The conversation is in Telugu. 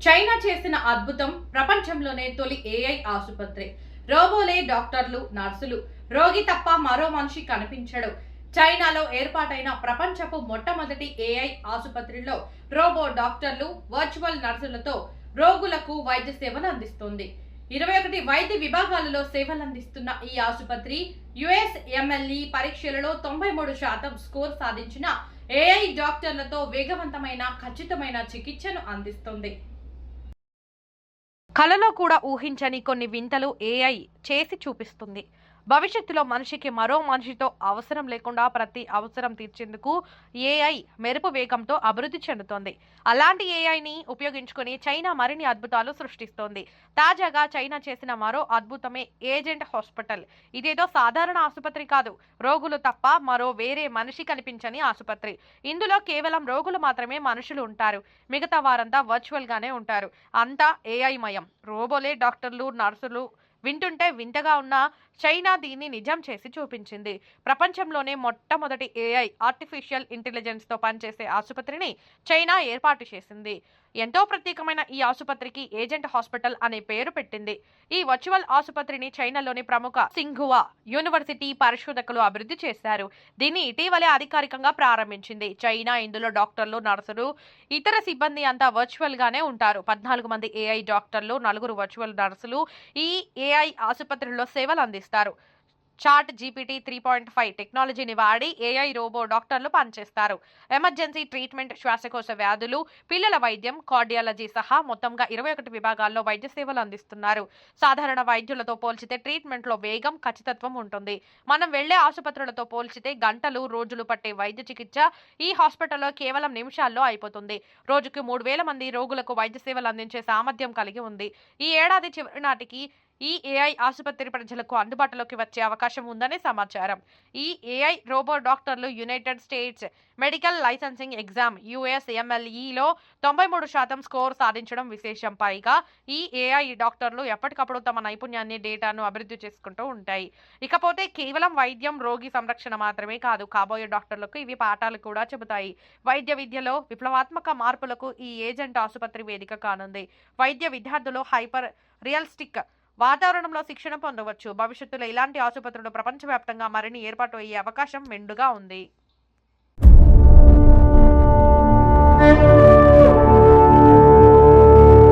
చైనా చేసిన అద్భుతం. ప్రపంచంలోనే తొలి ఏఐ ఆసుపత్రి. రోబోలే డాక్టర్లు, నర్సులు. రోగి తప్ప మరో మనిషి కనిపించడు. చైనాలో ఏర్పాటైన ప్రపంచపు మొట్టమొదటి ఏఐ ఆసుపత్రిలో రోబో డాక్టర్లు, వర్చువల్ నర్సులతో రోగులకు వైద్య సేవలు అందిస్తోంది. 21 వైద్య విభాగాలలో సేవలందిస్తున్న ఈ ఆసుపత్రి యుఎస్ఎంఎల్ఈ పరీక్షలలో 93% స్కోర్ సాధించిన ఏఐ డాక్టర్లతో వేగవంతమైన, ఖచ్చితమైన చికిత్సను అందిస్తోంది. కలలో కూడా ఊహించని కొన్ని వింతలు ఏఐ చేసి చూపిస్తుంది. భవిష్యత్తులో మనిషికి మరో మనిషితో అవసరం లేకుండా ప్రతి అవసరం తీర్చేందుకు ఏఐ మెరుపు వేగంతో అభివృద్ధి చెందుతోంది. అలాంటి ఏఐని ఉపయోగించుకుని చైనా మరిన్ని అద్భుతాలు సృష్టిస్తోంది. తాజాగా చైనా చేసిన మరో అద్భుతమే ఏజెంట్ హాస్పిటల్. ఇదేదో సాధారణ ఆసుపత్రి కాదు, రోగులు తప్ప మరో వేరే మనిషి కనిపించని ఆసుపత్రి. ఇందులో కేవలం రోగులు మాత్రమే మనుషులు ఉంటారు. మిగతా వారంతా వర్చువల్ గానే ఉంటారు. అంతా ఏఐ మయం. రోబోలే డాక్టర్లు, నర్సులు. వింటుంటే వింతగా ఉన్న చైనా దీన్ని నిజం చేసి చూపించింది. ప్రపంచంలోనే మొట్టమొదటి ఏఐ ఆర్టిఫిషియల్ ఇంటెలిజెన్స్ తో పనిచేసే ఆసుపత్రిని చైనా ఏర్పాటు చేసింది. ఎంతో ప్రత్యేకమైన ఈ ఆసుపత్రికి ఏజెంట్ హాస్పిటల్ అనే పేరు పెట్టింది. ఈ వర్చువల్ ఆసుపత్రిని చైనాలోని ప్రముఖ సింఘువా యూనివర్సిటీ పరిశోధకులు అభివృద్ధి చేశారు. దీన్ని ఇటీవలే అధికారికంగా ప్రారంభించింది చైనా. ఇందులో డాక్టర్లు, నర్సులు, ఇతర సిబ్బంది అంతా వర్చువల్ గానే ఉంటారు. 14 మంది ఏఐ డాక్టర్లు, 4 వర్చువల్ నర్సులు ఈ ఏఐ ఆసుపత్రిలో సేవలు అందిస్తారు. చాట్ జీపీటీ 3.5 టెక్నాలజీని వాడి ఏఐ రోబో డాక్టర్లు పనిచేస్తారు. ఎమర్జెన్సీ ట్రీట్మెంట్, శ్వాసకోశ వ్యాధులు, పిల్లల వైద్యం, కార్డియాలజీ సహా మొత్తంగా 21 విభాగాల్లో వైద్య సేవలు అందిస్తున్నారు. సాధారణ వైద్యులతో పోల్చితే ట్రీట్మెంట్లో వేగం, ఖచ్చితత్వం ఉంటుంది. మనం వెళ్లే ఆసుపత్రులతో పోల్చితే గంటలు, రోజులు పట్టే వైద్య చికిత్స ఈ హాస్పిటల్లో కేవలం నిమిషాల్లో అయిపోతుంది. రోజుకు 3,000 మంది రోగులకు వైద్య సేవలు అందించే సామర్థ్యం కలిగి ఉంది. ఈ ఏడాది చివరి నాటికి ఈ ఏఐ ఆసుపత్రి ప్రజలకు అందుబాటులోకి వచ్చే అవకాశం ఉందని సమాచారం. ఈ ఏఐ రోబో డాక్టర్లు United States medical licensing exam యుఎస్ఎంఎల్ఈలో 93% స్కోర్ సాధించడం విశేషం. పైగా ఈ ఏఐ డాక్టర్లు ఎప్పటికప్పుడు తమ నైపుణ్యాన్ని, డేటాను అభివృద్ధి చేసుకుంటూ ఉంటాయి. ఇకపోతే కేవలం వైద్యం, రోగి సంరక్షణ మాత్రమే కాదు, కాబోయే డాక్టర్లకు ఇవి పాఠాలు కూడా చెబుతాయి. వైద్య విద్యలో విప్లవాత్మక మార్పులకు ఈ ఏజెంట్ ఆసుపత్రి వేదిక కానుంది. వైద్య విద్యార్థులు హైపర్ రియలిస్టిక్ వాతావరణంలో శిక్షణ పొందవచ్చు. భవిష్యత్తులో ఇలాంటి ఆసుపత్రులు ప్రపంచవ్యాప్తంగా మరిన్ని ఏర్పాటు అయ్యే అవకాశం మెండుగా ఉంది.